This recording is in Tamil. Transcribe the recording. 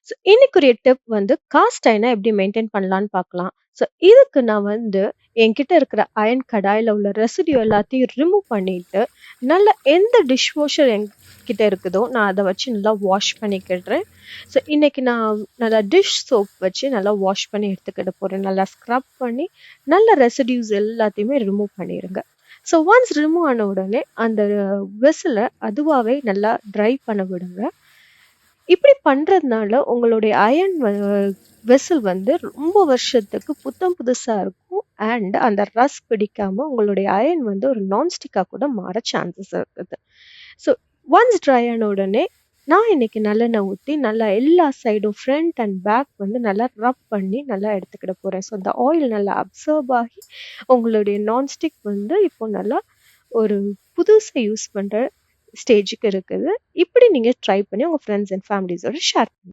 ஸோ இன்னைக்குரிய டிப் வந்து காஸ்ட் அயர்னை எப்படி மெயின்டைன் பண்ணலான்னு பார்க்கலாம். ஸோ இதுக்கு நான் வந்து என்கிட்ட இருக்கிற அயன் கடாயில் உள்ள ரெசிடியூ எல்லாத்தையும் ரிமூவ் பண்ணிட்டு நல்லா எந்த டிஷ் வாஷர் என்கிட்ட இருக்குதோ நான் அதை வச்சு நல்லா வாஷ் பண்ணிக்கிடுறேன். ஸோ இன்னைக்கு நான் நல்லா டிஷ் சோப் வச்சு நல்லா வாஷ் பண்ணி எடுத்துக்கிட போகிறேன். நல்லா ஸ்க்ரப் பண்ணி நல்ல ரெசிடியூஸ் எல்லாத்தையுமே ரிமூவ் பண்ணிடுங்க. ஸோ ஒன்ஸ் ரிமூவ் ஆன உடனே அந்த வெசலை அதுவாகவே நல்லா ட்ரை பண்ண விடுங்க. இப்படி பண்றதுனால உங்களுடைய அயன் வெசல் வந்து ரொம்ப வருஷத்துக்கு புத்தம் புதுசா இருக்கும். அண்ட் அந்த ரஸ் பிடிக்காம உங்களுடைய அயன் வந்து ஒரு நான்ஸ்டிக்கா கூட மாற சான்சஸ் இருக்குது. ஸோ ஒன்ஸ் ட்ரை ஆன உடனே நான் இன்னைக்கு நல்லெண்ணெய் ஊற்றி நல்லா எல்லா சைடும் ஃப்ரண்ட் அண்ட் பேக் வந்து நல்லா ரப் பண்ணி நல்லா எடுத்துக்கிட போகிறேன். ஸோ அந்த ஆயில் நல்லா அப்சர்வ் ஆகி உங்களுடைய நான்ஸ்டிக் வந்து இப்போ நல்லா ஒரு புதுசை யூஸ் பண்ணுற ஸ்டேஜுக்கு இருக்குது. இப்படி நீங்கள் ட்ரை பண்ணி உங்கள் ஃப்ரெண்ட்ஸ் அண்ட் ஃபேமிலிஸோட ஷேர் பண்ணுங்க.